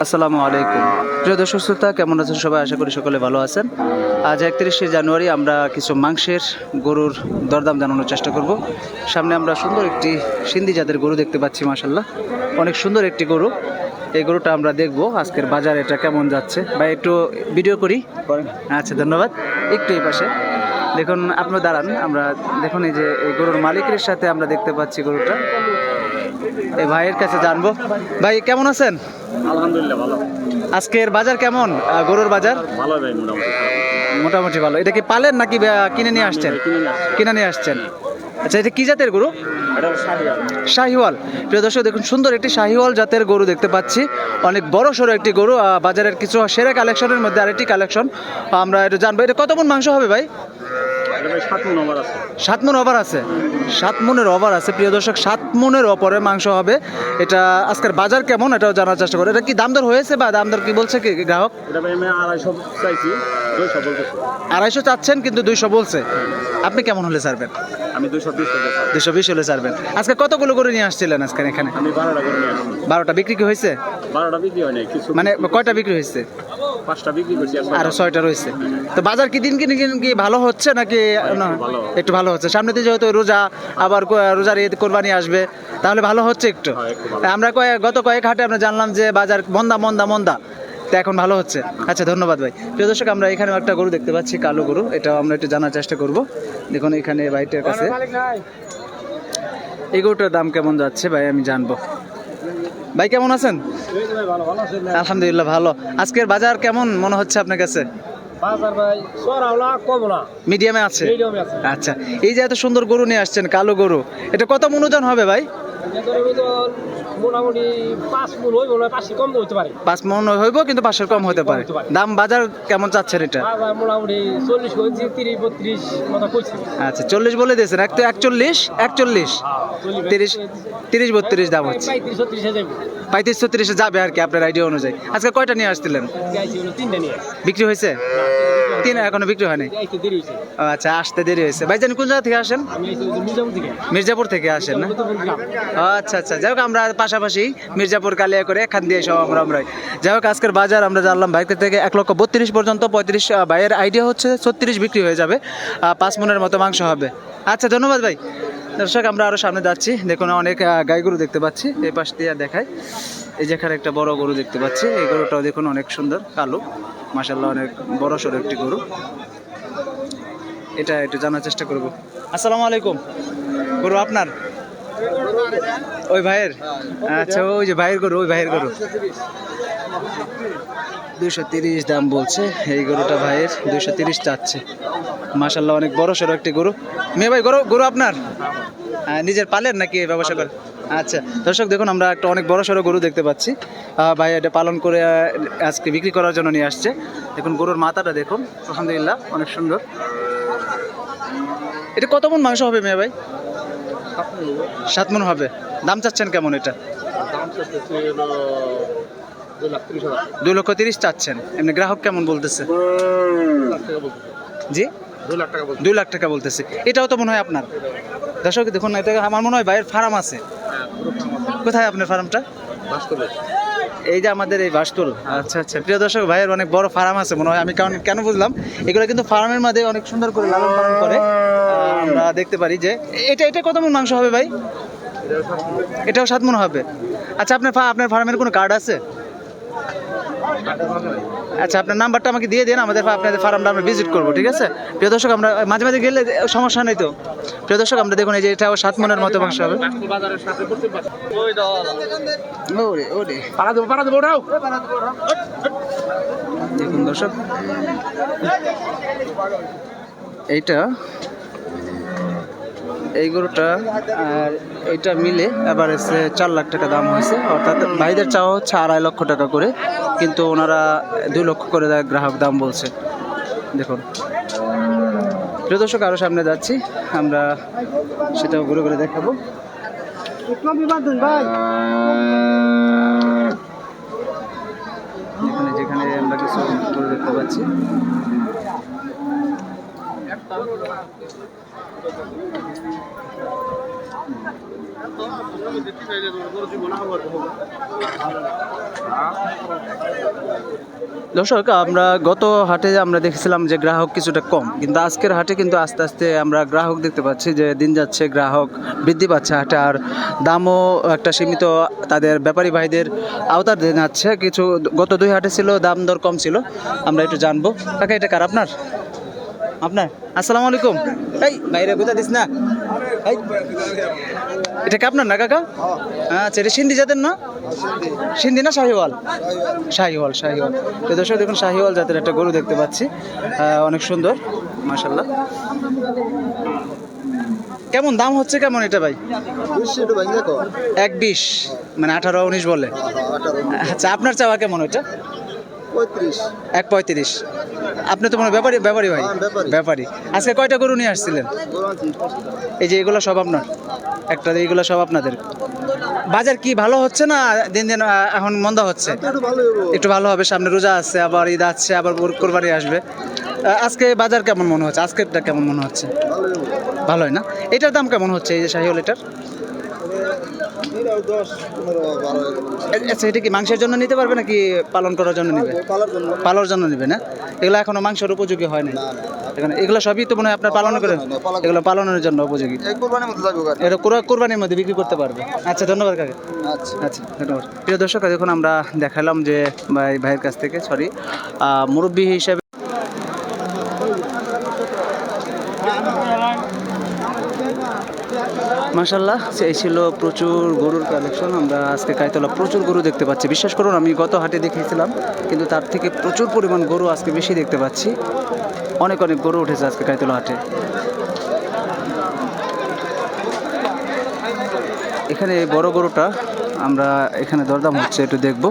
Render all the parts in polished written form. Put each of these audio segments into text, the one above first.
আসসালামু আলাইকুম। প্রিয় দর্শক শ্রোতা, কেমন আছেন সবাই? আশা করি সকলে ভালো আছেন। আজ 31শে জানুয়ারি আমরা কিছু মাংসের গরুর দরদাম জানানোর চেষ্টা করব। সামনে আমরা সুন্দর একটি সিন্ধি জাতের গরু দেখতে পাচ্ছি, মাশাআল্লাহ অনেক সুন্দর একটি গরু। এই গরুটা আমরা দেখব আজকের বাজার এটা কেমন যাচ্ছে। ভাই একটু ভিডিও করি। আচ্ছা, ধন্যবাদ। একটু এই পাশে দেখুন, আপনার দাঁড়ান। আমরা দেখুন এই যে এই গরুর মালিকের সাথে আমরা দেখতে পাচ্ছি গরুটা। এই ভাইয়ের কাছে জানবো। ভাই কেমন আছেন? আলহামদুলিল্লাহ ভালো। আজকের বাজার কেমন? গরুর বাজার ভালো ভাই, মোটামুটি ভালো। এটা কি পালেন নাকি কিনে নিয়ে আসছেন? কিনে নিয়ে আসছেন। আচ্ছা, এটা কি জাতের গরু? শাহিওয়াল। প্রিয় দর্শক দেখুন, সুন্দর একটি শাহিওয়াল জাতের গরু দেখতে পাচ্ছি। অনেক বড় সড়ো একটি গরু। বাজারের কিছু সেরা কালেকশনের মধ্যে আরেকটি কালেকশন আমরা এটা জানবো। এটা কত মণ মাংস হবে ভাই? 7 মণ ওভার আছে। 7 মণের ওভার আছে প্রিয় দর্শক, 7 মণের ওপরে মাংস হবে। এটা আজকের বাজার কেমন এটাও জানার চেষ্টা করি। এটা কি দাম দর হয়েছে বা দাম দর কি বলছে কি গ্রাহক? এটা ভাই আমি 250 চাইছি, 200 বলতেছে। 250 চাচ্ছেন কিন্তু 200 বলছে। আপনি কেমন হলে ছাড়বেন? আমি 220 টাকা। 220 হলে ছাড়বেন। আজকে কতগুলো করে নিয়ে আসছিলেন আজকে এখানে? আমি 12টা করে নিয়ে আসছি। 12টা বিক্রি কি হয়েছে? 12টা বিক্রি হয় নাই, কিছু মানে কয়টা বিক্রি হয়েছে? 5টা বিক্রি করছি আর 6টা রয়েছে। তো বাজার কি দিন কি ভালো হচ্ছে নাকি না? একটু ভালো হচ্ছে। সামনে দিয়ে যেহেতু রোজা, আবার রোজার ঈদ কোরবানি আসবে, তাহলে ভালো হচ্ছে একটু। আমরা গত কয়েক হাটে আমরা জানলাম যে বাজার মন্দা, তো এখন ভালো হচ্ছে। আচ্ছা, ধন্যবাদ ভাই। প্রিয় দর্শক, আমরা এখানে একটা গরু দেখতে পাচ্ছি, কালো গরু। এটাও আমরা একটু জানার চেষ্টা করব। দেখুন এখানে ভাইটার কাছে এই গরুটার দাম কেমন যাচ্ছে ভাই আমি জানবো। ভাই কেমন আছেন? আলহামদুলিল্লাহ ভালো। আজকের বাজার কেমন মনে হচ্ছে আপনার কাছে? মিডিয়ামে আছে। আচ্ছা, এই যে এত সুন্দর গরু নিয়ে আসছেন, কালো গরু, এটা কত মণ ওজন হবে ভাই? মোটামুটি 5 মণ হইব, 5 কম হইতে পারে। 5 মণ হইব, কিন্তু 5-এর কম হতে পারে। দাম বাজার কেমন চাচ্ছেন এটা? মোটামুটি 40 কইছি, 30-32 মতো কইছে। আচ্ছা, 40 বলে দিয়েছেন। 41 30-32 দাম হচ্ছে। 35-36 যাবে আর কি আপনার আইডিয়া অনুযায়ী। আজকে কয়টা নিয়ে আসছিলেন? 3টা নিয়ে। বিক্রি হয়েছে? 3 এখনো বিক্রি হয়নি। আচ্ছা, আসতে দেরি হয়েছে। ভাইজান কোন জায়গা থেকে আসেন? মির্জাপুর থেকে আসেন না? আচ্ছা, যাই হোক, আমরা পাশাপাশি মির্জাপুর কালিয়া করে এখান দিয়ে সব আমরা যাই হোক, আজকের বাজার আমরা জানলাম ভাইকে থেকে 1,32,00,000 পর্যন্ত। 35 ভাইয়ের আইডিয়া হচ্ছে 36 বিক্রি হয়ে যাবে। 5 মণের মতো মাংস হবে। আচ্ছা, ধন্যবাদ ভাই। দর্শক, আমরা আরো সামনে যাচ্ছি। দেখুন অনেক গাই গরু দেখতে পাচ্ছি। এই পাশ দিয়ে দেখায়, এই যেখানে একটা বড় গরু দেখতে পাচ্ছি। এই গরুটাও দেখুন অনেক সুন্দর, কালো, মাশাআল্লাহ অনেক বড় সড়ো একটি গরু। এটা একটু জানার চেষ্টা করব। আসসালামু আলাইকুম। গরু আপনার? ওই ভাইয়ের? আচ্ছা, ওই যে ভাইয়ের গরু, ওই ভাইয়ের গরু। 230 দাম বলছে এই গরুটা ভাইয়ের। 230 চাচ্ছে। মাশাআল্লাহ অনেক বড় সড়ো একটি গরু। মেয়ে ভাই, গরু আপনার? নিজের পালেন নাকি ব্যবসা করেন? আচ্ছা, দর্শক দেখুন, আমরা একটা অনেক বড় সড়ো গরু দেখতে পাচ্ছি। ভাই এটা পালন করে আজকে বিক্রি করার জন্য নিয়ে আসছে। দেখুন গরুর মাথাটা দেখুন, আলহামদুলিল্লাহ অনেক সুন্দর। এটা কত মণ মাংস হবে মেয়ে ভাই? 7 মণ হবে। দাম চাচ্ছেন কেমন এটা? 2,30,000 চাচ্ছেন। এমনি গ্রাহক কেমন বলতেছে? জি, 2 লাখ টাকা বলতেছে। এটাও তো মনে হয় আপনার? দর্শক দেখুন, এটা আমার মনে হয় ভাইয়ের ফার্ম আছে। কোথায় আপনার ফার্মটা? এই যে আমাদের এই বাসতুল। আচ্ছা, প্রিয় দর্শক, ভাইয়ের অনেক বড় ফার্ম আছে মনে হয়। আমি কেন বুঝলাম, এগুলো কিন্তু ফার্মের মধ্যে অনেক সুন্দর করে লালন পালন করে। আমরা দেখতে পারি যে এটা কত মণ মাংস হবে ভাই? এটাও 7 মণ হবে। আচ্ছা, আপনার ফার্মের কোনো কার্ড আছে? আচ্ছা, আপনার নাম্বারটা আমাকে দিয়ে দিন, আপনাদের ফার্মটা আমরা ভিজিট করবো, ঠিক আছে? প্রিয় দর্শক, আমরা মাঝে গেলে সমস্যা নেই তো? প্রিয় দর্শক, আমরা দেখুন এই যে এটাও 7 মণের মতো মাংস হবে। দেখুন দর্শক, এই গরুটা আর এইটা মিলে এবার এসে 4 লাখ টাকা দাম হয়েছে। অর্থাৎ ভাইদের চাওয়া হচ্ছে 2.5 লক্ষ টাকা করে, কিন্তু ওনারা 2 লক্ষ করে গ্রাহক দাম বলছে। দেখুন প্রিয় দর্শক, আরও সামনে যাচ্ছি, আমরা সেটাও ঘুরে দেখাবো। যেখানে আমরা কিছু গরু দেখতে পাচ্ছি। দর্শক, আমরা গত হাটে আমরা দেখেছিলাম যে গ্রাহক কিছুটা কম, কিন্তু আজকের হাটে কিন্তু আস্তে আস্তে আমরা গ্রাহক দেখতে পাচ্ছি যে দিন যাচ্ছে গ্রাহক বৃদ্ধি পাচ্ছে হাটে, আর দামও একটা সীমিত তাদের ব্যাপারী ভাইদের আওতার দিন যাচ্ছে। কিছু গত 2 হাটে ছিল দাম দর কম ছিল, আমরা একটু জানবো। কাকা, এটা কার আপনার? আপনার? আসসালামু আলাইকুম। এই বাইরে কোথা দিস না, এই এটা কি আপনার না কাকা? আচ্ছা, এটা সিন্ধি জাতের না? সিন্ধি না শাহিওয়াল? শাহিওয়াল, শাহিওয়াল। তো দর্শক দেখুন, শাহিওয়াল জাতের একটা গরু দেখতে পাচ্ছি, অনেক সুন্দর মাশাআল্লাহ। কেমন দাম হচ্ছে কেমন এটা ভাই? 1.20 মানে 18-19 বলে। আচ্ছা, আপনার চাওয়া কেমন ওইটা? 1.35। আপনি তো মনে হয় ব্যাপারী ভাই? ব্যাপারী। আজকে কয়টা গরু নিয়ে আসছিলেন? এই যে এগুলো সব আপনার? একটা, এইগুলো সব আপনাদের? বাজার কি ভালো হচ্ছে না দিন দিন এখন মন্দা হচ্ছে? একটু ভালো হবে, সামনে রোজা আছে, আবার ঈদ আছে, আবার কোরবানি আসবে। আজকে বাজার কেমন মনে হচ্ছে? আজকেরটা কেমন মনে হচ্ছে? ভালোই না? এটার দাম কেমন হচ্ছে এই যে শাহিওয়াল এটার? আচ্ছা, এটা কি মাংসের জন্য নিতে পারবে নাকি পালন করার জন্য নিবে? পালার জন্য নিবে না? এগুলো এখনো মাংসের উপযোগী হয় না এখানে? এগুলো সবই তো মনে হয় আপনার পালন করেন? এগুলো পালনের জন্য উপযোগী, এটা কোরবানির মধ্যে বিক্রি করতে পারবে। আচ্ছা, ধন্যবাদ কাকা। আচ্ছা, ধন্যবাদ। প্রিয় দর্শক, দেখুন আমরা দেখালাম যে ভাইয়ের কাছ থেকে, সরি, মুরব্বী হিসাবে মাশাআল্লাহ, এই ছিল প্রচুর গরুর কালেকশন। আমরা আজকে কাইতলা প্রচুর গরু দেখতে পাচ্ছি। বিশ্বাস করুন, আমি গত হাটে দেখেছিলাম, কিন্তু তার থেকে প্রচুর পরিমাণ গরু আজকে বেশি দেখতে পাচ্ছি। অনেক অনেক গরু উঠেছে আজকে কাইতলা হাটে। এখানে এই বড় গরুটা আমরা এখানে দরদাম হচ্ছে, একটু দেখব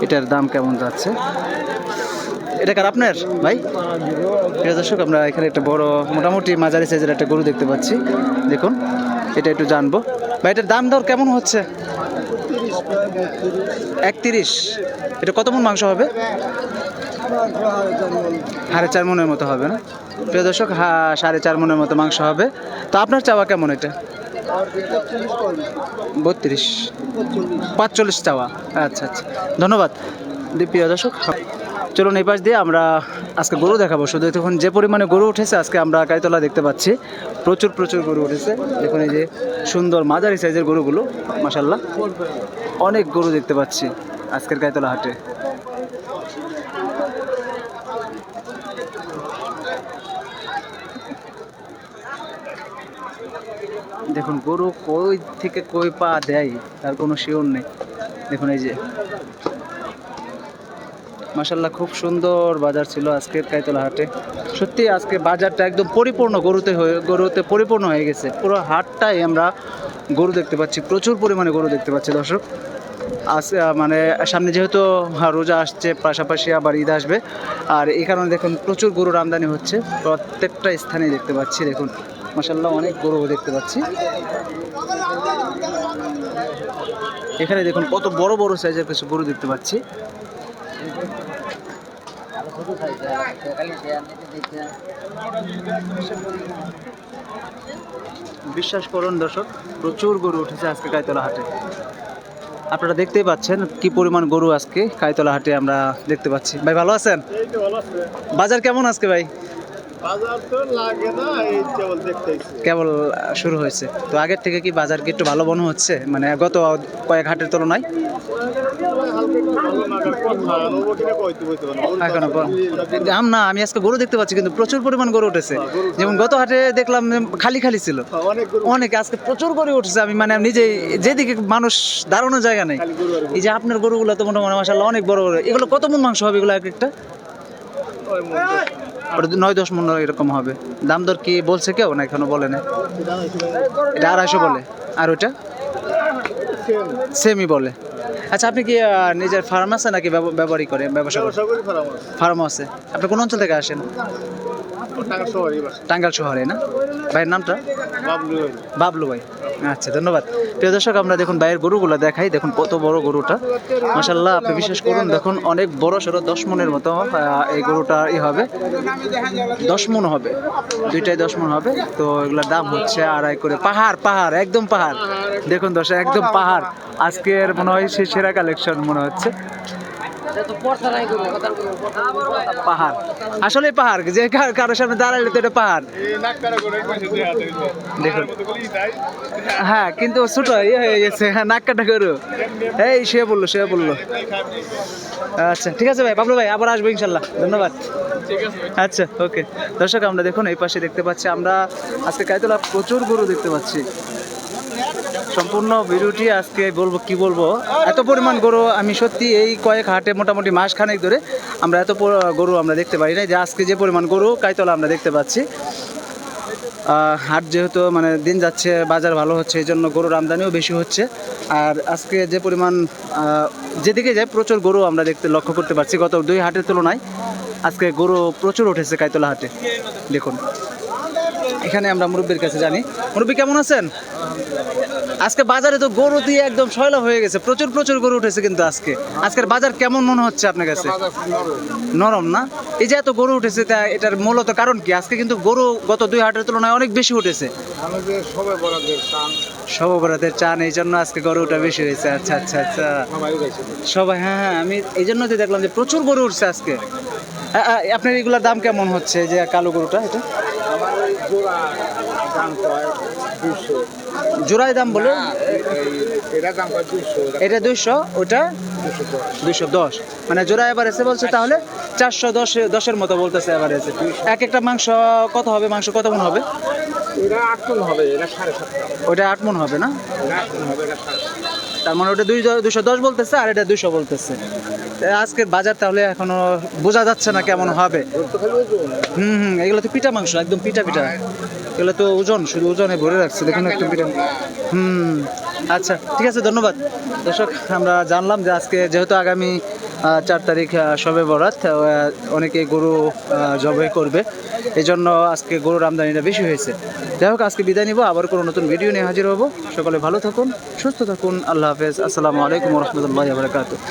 এটার দাম কেমন যাচ্ছে। এটা কার আপনার ভাই? প্রিয় দর্শক, আমরা এখানে একটা বড় মোটামুটি মাঝারি সাইজের একটা গরু দেখতে পাচ্ছি। দেখুন, এটা একটু জানবো ভাই, এটার দাম দর কেমন হচ্ছে? 31। এটা কত মণ মাংস হবে? 4.5 মণের মতো হবে না? প্রিয় দর্শক, 4.5 মণের মতো মাংস হবে। তো আপনার চাওয়া কেমন এটা? 32, 45 চাওয়া। আচ্ছা আচ্ছা, ধন্যবাদ। প্রিয় দর্শক, চলুন এই পাশ দিয়ে আমরা আজকে গরু দেখাবো। শুধু এখন যে পরিমাণে গরু উঠেছে আজকে আমরা কাইতলা দেখতে পাচ্ছি, প্রচুর প্রচুর গরু উঠেছে। দেখুন এই যে সুন্দর মাঝারি সাইজের গরুগুলো, মাশাআল্লাহ অনেক গরু দেখতে পাচ্ছি আজকের কাইতলা হাটে। দেখুন গরু কই থেকে কই পা দেয় তার কোনো শিওর নেই। দেখুন এই যে মাশাআল্লাহ, খুব সুন্দর বাজার ছিল আজকের কাইতলা হাটে। সত্যি আজকে বাজারটা একদম পরিপূর্ণ গরুতে পরিপূর্ণ হয়ে গেছে। পুরো হাটটাই আমরা গরু দেখতে পাচ্ছি, প্রচুর পরিমাণে গরু দেখতে পাচ্ছি দর্শক। আজ মানে সামনে যেহেতু রোজা আসছে, পাশাপাশি আবার ঈদ আসবে, আর এই কারণে দেখুন প্রচুর গরুর আমদানি হচ্ছে প্রত্যেকটা স্থানে দেখতে পাচ্ছি। দেখুন মাশাআল্লাহ, অনেক গরু দেখতে পাচ্ছি এখানে। দেখুন কত বড় বড় সাইজের কিছু গরু দেখতে পাচ্ছি। বিশ্বাস করুন দর্শক, প্রচুর গরু উঠেছে আজকে কাইতলা হাটে। আপনারা দেখতেই পাচ্ছেন কি পরিমাণ গরু আজকে কাইতলা হাটে আমরা দেখতে পাচ্ছি। ভাই ভালো আছেন? বাজার কেমন আজকে ভাই? বাজার তো লাগে না, এই কেবল দেখতেছি, কেবল শুরু হয়েছে তো। আগের থেকে কি বাজার কি একটু ভালো মনে হচ্ছে, মানে গত কয়েক হাটের তুলনায়? এখনো দাম না, আমি আজকে গরু দেখতে পাচ্ছি কিন্তু প্রচুর পরিমাণ গরু উঠেছে। যেমন গত হাটে দেখলাম খালি খালি ছিল, অনেক আজকে প্রচুর গরু উঠেছে। আমি মানে নিজে যেদিকে মানুষ দাঁড়ানোর জায়গা নেই। এই যে আপনার গরুগুলো তো মোটামুটি মাশাআল্লাহ অনেক বড় বড়। এগুলো কত মণ মাংস হবে এগুলো এক একটা? 9-10 মণ এরকম হবে। দাম দর কি বলছে কেউ না এখনো বলে না? এটা 250 বলে, আর ওইটা সেমই বলে। আচ্ছা, আপনি কি নিজের ফার্ম আছে নাকি ব্যবহারই করেন, ব্যবসা করেন? ফার্ম আছে। আপনি কোন অঞ্চল থেকে আসেন? টাঙ্গাইল শহরে না? ভাইয়ের নামটা? বাবলু ভাই। আচ্ছা ধন্যবাদ। প্রিয় দর্শক আমরা দেখুন বাইরের গরুগুলো দেখাই, দেখুন কত বড় গরুটা, মাশাআল্লাহ। আপনি বিশ্বাস করুন, দেখুন অনেক বড় সড়ো 10 মনের মতো এই গরুটা হবে, 10 মন হবে, দুইটাই 10 মন হবে। তো এগুলোর দাম হচ্ছে আড়াই করে। পাহাড় পাহাড় একদম পাহাড়, দেখুন দর্শক একদম পাহাড়। আজকের মনে হয় সে সেরা কালেকশন মনে হচ্ছে। পাহাড় আসলে পাহাড়, যে কারোর সামনে দাঁড়ালে তো এটা পাহাড়। দেখুন হ্যাঁ, কিন্তু ছোট হয়ে গেছে, নাক কাটা গরু। এই সে বললো। আচ্ছা ঠিক আছে ভাই, বাবলু ভাই আবার আসবো ইনশাল্লাহ, ধন্যবাদ। আচ্ছা ওকে। দর্শক আমরা দেখুন এই পাশে দেখতে পাচ্ছি, আমরা আজকে কাইতলা প্রচুর গরু দেখতে পাচ্ছি। সম্পূর্ণ ভিডিওটি আজকে বলবো এত পরিমাণ গরু আমি সত্যি এই কয়েক হাটে মোটামুটি মাস খানেক ধরে আমরা এত গরু আমরা দেখতে পারি না, যে আজকে যে পরিমাণ গরু কাইতলা আমরা দেখতে পাচ্ছি। হাট যেহেতু মানে দিন যাচ্ছে, বাজার ভালো হচ্ছে, এই জন্য গরুর আমদানিও বেশি হচ্ছে। আর আজকে যে পরিমাণ যেদিকে যায় প্রচুর গরু আমরা লক্ষ্য করতে পারছি। গত 2 হাটের তুলনায় আজকে গরু প্রচুর উঠেছে কাইতলা হাটে। দেখুন এখানে আমরা মুরব্বীর কাছে জানি। মুরব্বী কেমন আছেন? আজকে বাজারে তো গরু দিয়ে একদম সয়লা হয়ে গেছে, প্রচুর গরু উঠেছে, কিন্তু আজকের বাজার কেমন মনে হচ্ছে আপনার কাছে? নরম না? এই যে এত গরু উঠেছে, তা এটার মূলত কারণ কি? আজকে কিন্তু গরু গত 2 হাটের তুলনায় অনেক বেশি উঠেছে। সবে বরাতের চান, এই জন্য আজকে গরুটা বেশি হয়েছে। আচ্ছা সবাই, হ্যাঁ আমি এই জন্য তো দেখলাম যে প্রচুর গরু উঠছে আজকে। আপনার এগুলোর দাম কেমন হচ্ছে, যে কালো গরুটা এটা? জোড়ায় দাম বলো। এটা 200, ওটা 210, মানে জোড়া এভারেজে বলছে, তাহলে 410 মতো বলতেছে এভারেজে। একটা মাংস কত হবে? মাংস কত মন হবে? ওটা 8 মন হবে না? তার মানে ওটা 210 বলতেছে, আর এটা 200 বলতেছে। আজকের বাজার তাহলে এখনো বোঝা যাচ্ছে না কেমন হবে। এগুলো তো পিঠা মাংস, একদম পিঠা। এগুলো তো ওজন, শুধু ওজনে ভরে রাখছে, দেখুন একদম পিঠা। আচ্ছা ঠিক আছে, ধন্যবাদ। দর্শক আমরা জানলাম যে আজকে যেহেতু আগামী 4 তারিখ শবে বরাত, অনেকে গরু জবাই করবে, এই জন্য আজকে গরুর আমদানিটা বেশি হয়েছে। যাই হোক, আজকে বিদায় নিব, আবার কোনো নতুন ভিডিও নিয়ে হাজির হব। সকলে ভালো থাকুন, সুস্থ থাকুন, আল্লাহ হাফেজ, আসসালামু আলাইকুম ওয়া রাহমাতুল্লাহি ওয়া বারাকাতুহু।